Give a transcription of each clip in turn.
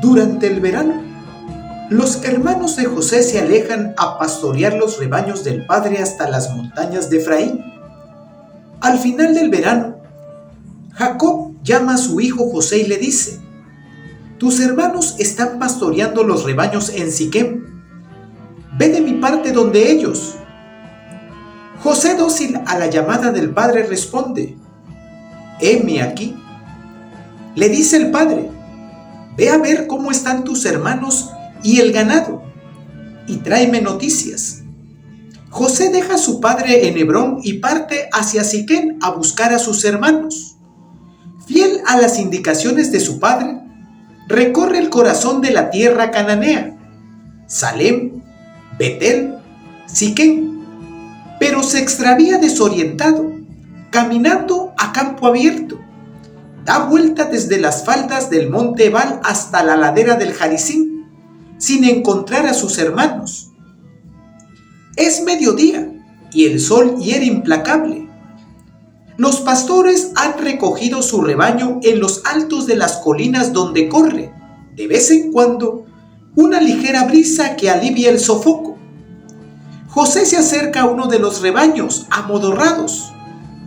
Durante el verano, los hermanos de José se alejan a pastorear los rebaños del padre hasta las montañas de Efraín. Al final del verano, Jacob llama a su hijo José y le dice: «Tus hermanos están pastoreando los rebaños en Siquem. Ve de mi parte donde ellos». José, dócil a la llamada del padre, responde: «Heme aquí». Le dice el padre: «Ve a ver cómo están tus hermanos y el ganado, y tráeme noticias». José deja a su padre en Hebrón y parte hacia Siquem a buscar a sus hermanos. Fiel a las indicaciones de su padre, recorre el corazón de la tierra cananea, Salem, Betel, Siquem, pero se extravía desorientado, caminando a campo abierto. Da vuelta desde las faldas del monte Ebal hasta la ladera del Jaricín, sin encontrar a sus hermanos. Es mediodía y el sol hiere implacable. Los pastores han recogido su rebaño en los altos de las colinas donde corre, de vez en cuando, una ligera brisa que alivia el sofoco. José se acerca a uno de los rebaños amodorrados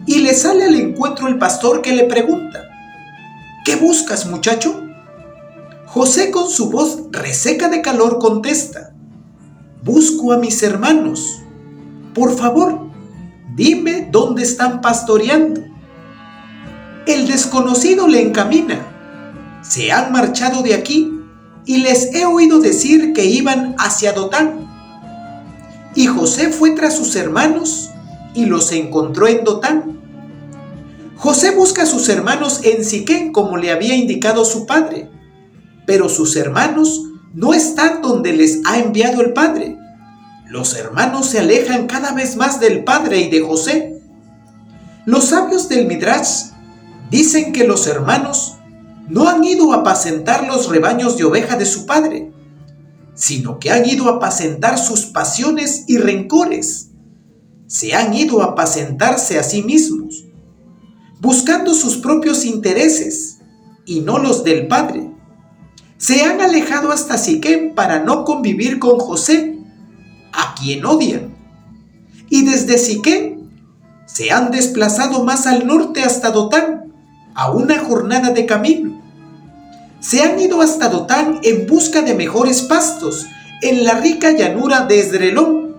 y le sale al encuentro el pastor, que le pregunta: «¿Qué buscas, muchacho?». José, con su voz reseca de calor, contesta: «Busco a mis hermanos. Por favor, dime dónde están pastoreando». El desconocido le encamina: «Se han marchado de aquí y les he oído decir que iban hacia Dotán». Y José fue tras sus hermanos y los encontró en Dotán. José busca a sus hermanos en Siquem, como le había indicado su padre, pero sus hermanos no están donde les ha enviado el padre. Los hermanos se alejan cada vez más del padre y de José. Los sabios del Midrash dicen que los hermanos no han ido a apacentar los rebaños de oveja de su padre, sino que han ido a apacentar sus pasiones y rencores. Se han ido a apacentarse a sí mismos, buscando sus propios intereses y no los del padre. Se han alejado hasta Siquem para no convivir con José, a quien odian. Y desde Siquem se han desplazado más al norte hasta Dotán, a una jornada de camino. Se han ido hasta Dotán en busca de mejores pastos en la rica llanura de Esdrelón.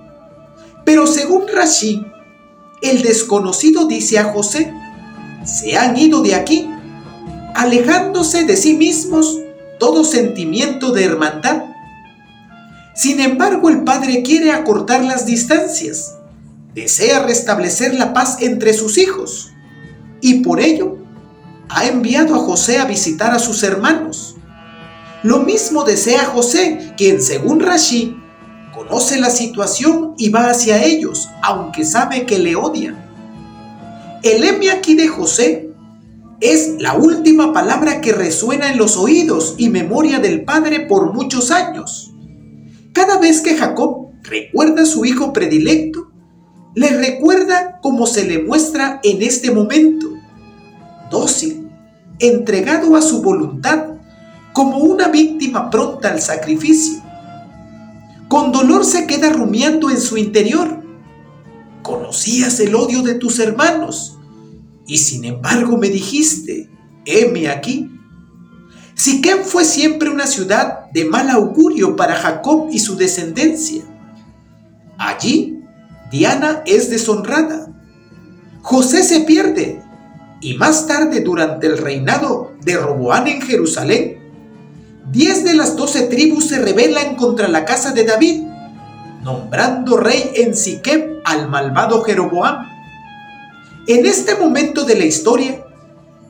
Pero según Rashi, el desconocido dice a José: «Se han ido de aquí, alejándose de sí mismos todo sentimiento de hermandad». Sin embargo, el padre quiere acortar las distancias, desea restablecer la paz entre sus hijos, y por ello ha enviado a José a visitar a sus hermanos. Lo mismo desea José, quien, según Rashi, conoce la situación y va hacia ellos, aunque sabe que le odian. El heme aquí de José es la última palabra que resuena en los oídos y memoria del padre por muchos años. Cada vez que Jacob recuerda a su hijo predilecto, le recuerda como se le muestra en este momento: dócil, entregado a su voluntad, como una víctima pronta al sacrificio. Con dolor se queda rumiando en su interior: «Conocías el odio de tus hermanos, y sin embargo me dijiste: heme aquí». Siquem fue siempre una ciudad de mal augurio para Jacob y su descendencia. Allí, Diana es deshonrada. José se pierde, y más tarde, durante el reinado de Roboam en Jerusalén, 10 de las 12 tribus se rebelan contra la casa de David, nombrando rey en Siquem al malvado Jeroboam. En este momento de la historia,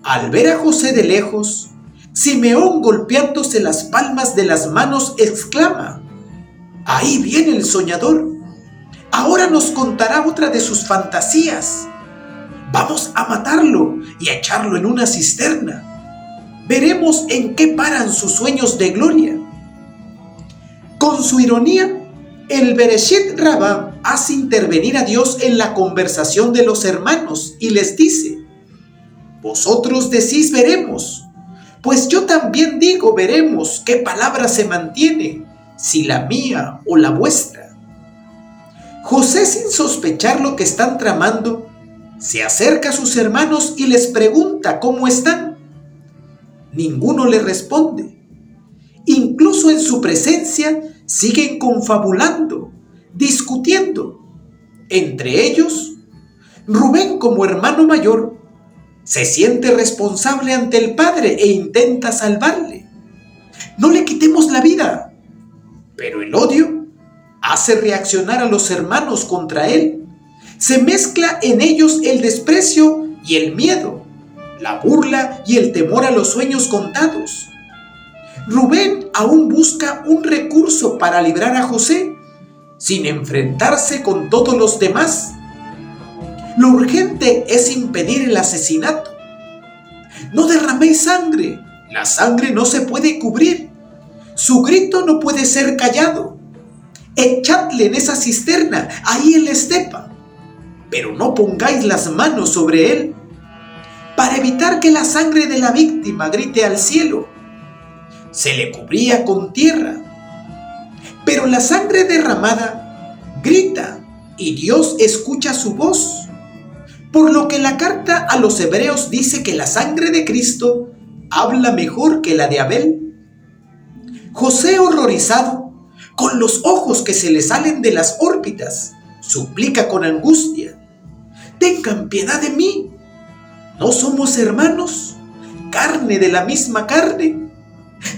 al ver a José de lejos, Simeón, golpeándose las palmas de las manos, exclama: «Ahí viene el soñador. Ahora nos contará otra de sus fantasías. Vamos a matarlo y a echarlo en una cisterna. Veremos en qué paran sus sueños de gloria». Con su ironía, el Bereshit Rabbah hace intervenir a Dios en la conversación de los hermanos y les dice: «Vosotros decís veremos, Pues yo también digo, veremos qué palabra se mantiene, si la mía o la vuestra. José, sin sospechar lo que están tramando, se acerca a sus hermanos y les pregunta cómo están. Ninguno le responde. Incluso en su presencia siguen confabulando, discutiendo. Entre ellos, Rubén, como hermano mayor, se siente responsable ante el padre e intenta salvarle. No le quitemos la vida. Pero el odio hace reaccionar a los hermanos contra él. Se mezcla en ellos el desprecio y el miedo, la burla y el temor a los sueños contados. Rubén aún busca un recurso para librar a José, sin enfrentarse con todos los demás. Lo urgente es impedir el asesinato. No derraméis sangre, la sangre no se puede cubrir. Su grito no puede ser callado. Echadle en esa cisterna, ahí en la estepa, pero no pongáis las manos sobre él, para evitar que la sangre de la víctima grite al cielo. Se le cubría con tierra, pero la sangre derramada grita y Dios escucha su voz. Por lo que la carta a los hebreos dice que la sangre de Cristo habla mejor que la de Abel. José, horrorizado, con los ojos que se le salen de las órbitas, suplica con angustia: tengan piedad de mí. ¿No somos hermanos? ¿Carne de la misma carne?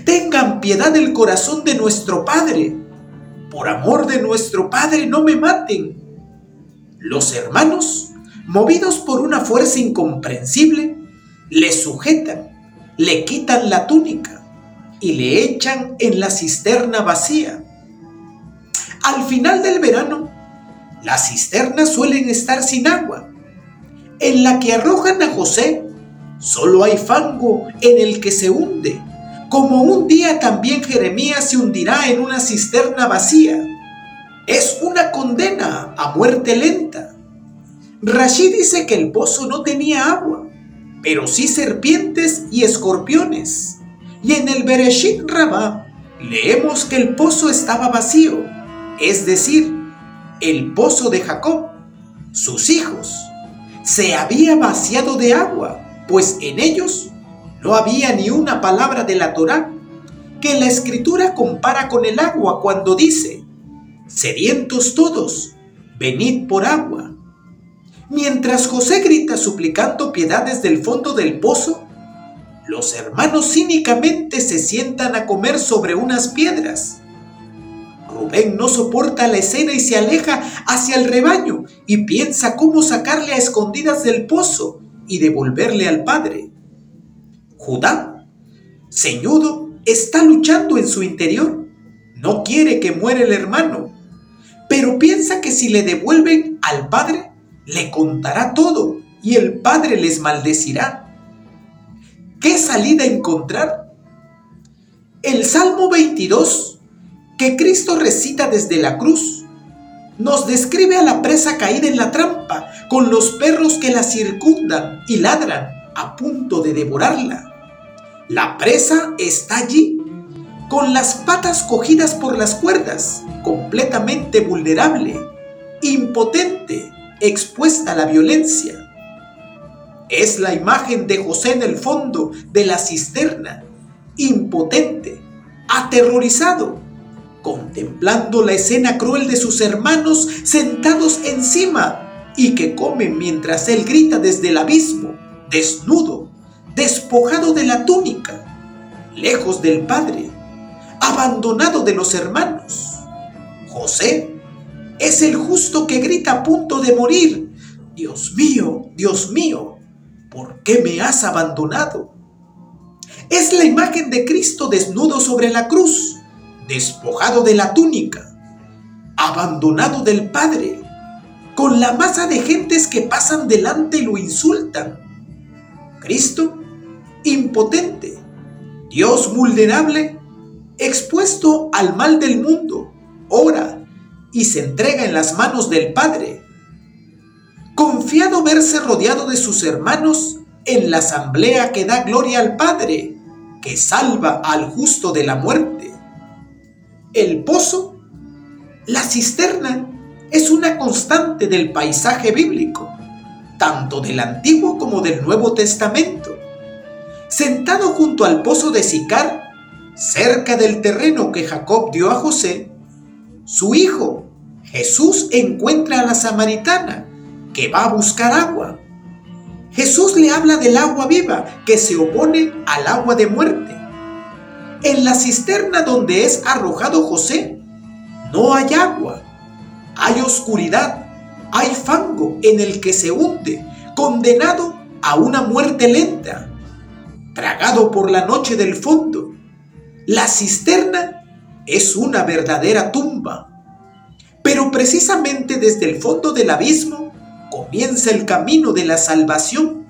Tengan piedad del corazón de nuestro Padre. Por amor de nuestro Padre, no me maten. Los hermanos, movidos por una fuerza incomprensible, le sujetan, le quitan la túnica y le echan en la cisterna vacía. Al final del verano, las cisternas suelen estar sin agua. En la que arrojan a José, solo hay fango en el que se hunde, como un día también Jeremías se hundirá en una cisterna vacía. Es una condena a muerte lenta. Rashi dice que el pozo no tenía agua, pero sí serpientes y escorpiones. Y en el Bereshit Rabá leemos que el pozo estaba vacío, es decir, el pozo de Jacob, sus hijos, se había vaciado de agua, pues en ellos no había ni una palabra de la Torá, que la Escritura compara con el agua cuando dice: sedientos todos, venid por agua. Mientras José grita suplicando piedad desde el fondo del pozo, los hermanos cínicamente se sientan a comer sobre unas piedras. Rubén no soporta la escena y se aleja hacia el rebaño y piensa cómo sacarle a escondidas del pozo y devolverle al padre. Judá, ceñudo, está luchando en su interior. No quiere que muera el hermano, pero piensa que si le devuelven al padre, le contará todo y el padre les maldecirá. ¿Qué salida encontrar? El Salmo 22, que Cristo recita desde la cruz, nos describe a la presa caída en la trampa, con los perros que la circundan y ladran a punto de devorarla. La presa está allí, con las patas cogidas por las cuerdas, completamente vulnerable, impotente, expuesta a la violencia. Es la imagen de José en el fondo de la cisterna, impotente, aterrorizado, contemplando la escena cruel de sus hermanos sentados encima y que comen mientras él grita desde el abismo, desnudo, despojado de la túnica, lejos del padre, abandonado de los hermanos. José es el justo que grita a punto de morir: Dios mío, ¿por qué me has abandonado? Es la imagen de Cristo desnudo sobre la cruz, despojado de la túnica, abandonado del Padre, con la masa de gentes que pasan delante y lo insultan. Cristo, impotente, Dios vulnerable, expuesto al mal del mundo, ora y se entrega en las manos del Padre. Confiado verse rodeado de sus hermanos en la asamblea que da gloria al Padre, que salva al justo de la muerte. El pozo, la cisterna, es una constante del paisaje bíblico, tanto del Antiguo como del Nuevo Testamento. Sentado junto al pozo de Sicar, cerca del terreno que Jacob dio a José, su hijo Jesús encuentra a la samaritana que va a buscar agua. Jesús le habla del agua viva que se opone al agua de muerte. En la cisterna donde es arrojado José, no hay agua, hay oscuridad, hay fango en el que se hunde, condenado a una muerte lenta, tragado por la noche del fondo. La cisterna es una verdadera tumba. Pero precisamente desde el fondo del abismo comienza el camino de la salvación.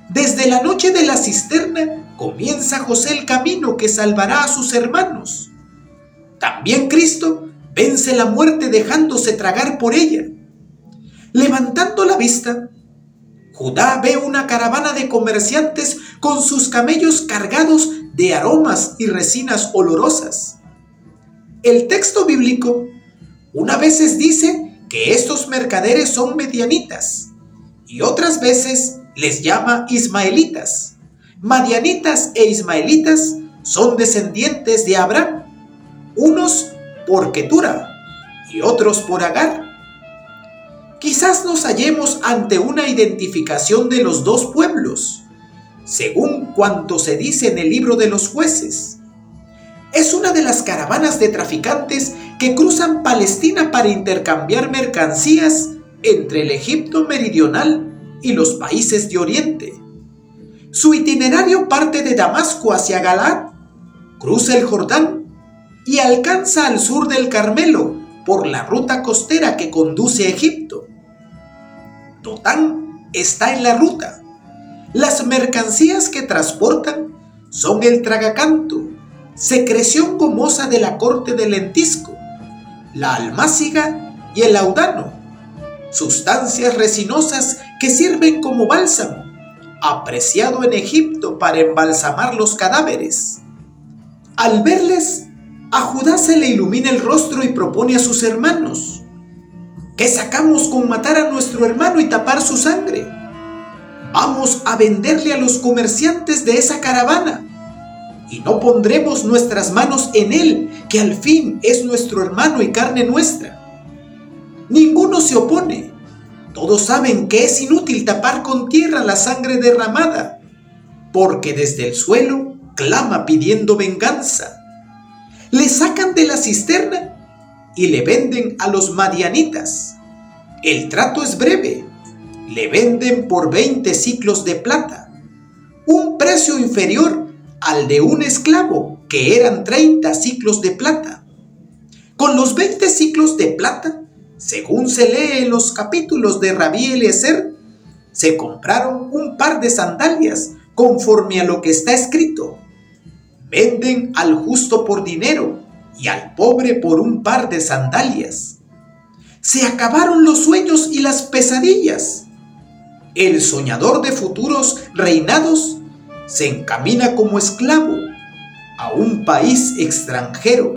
Desde la noche de la cisterna comienza José el camino que salvará a sus hermanos. También Cristo vence la muerte dejándose tragar por ella. Levantando la vista, Judá ve una caravana de comerciantes con sus camellos cargados de aromas y resinas olorosas. El texto bíblico unas veces dice que estos mercaderes son medianitas y otras veces les llama ismaelitas. Madianitas e ismaelitas son descendientes de Abraham, unos por Ketura y otros por Agar. Quizás nos hallemos ante una identificación de los dos pueblos, según cuanto se dice en el libro de los jueces. Es una de las caravanas de traficantes que cruzan Palestina para intercambiar mercancías entre el Egipto meridional y los países de Oriente. Su itinerario parte de Damasco hacia Galaad, cruza el Jordán y alcanza al sur del Carmelo por la ruta costera que conduce a Egipto. Dotán está en la ruta. Las mercancías que transportan son el tragacanto, secreción gomosa de la corte del lentisco, la almáciga y el laudano, sustancias resinosas que sirven como bálsamo, apreciado en Egipto para embalsamar los cadáveres. Al verles, a Judá se le ilumina el rostro y propone a sus hermanos: ¿qué sacamos con matar a nuestro hermano y tapar su sangre? Vamos a venderle a los comerciantes de esa caravana y no pondremos nuestras manos en él, que al fin es nuestro hermano y carne nuestra. Ninguno se opone. Todos saben que es inútil tapar con tierra la sangre derramada, porque desde el suelo clama pidiendo venganza. Le sacan de la cisterna y le venden a los madianitas. El trato es breve. Le venden por 20 siclos de plata, un precio inferior al de un esclavo, que eran 30 siclos de plata. Con los 20 siclos de plata, según se lee en los capítulos de Rabí Eliezer, se compraron un par de sandalias conforme a lo que está escrito: venden al justo por dinero y al pobre por un par de sandalias. Se acabaron los sueños y las pesadillas. El soñador de futuros reinados se encamina como esclavo a un país extranjero.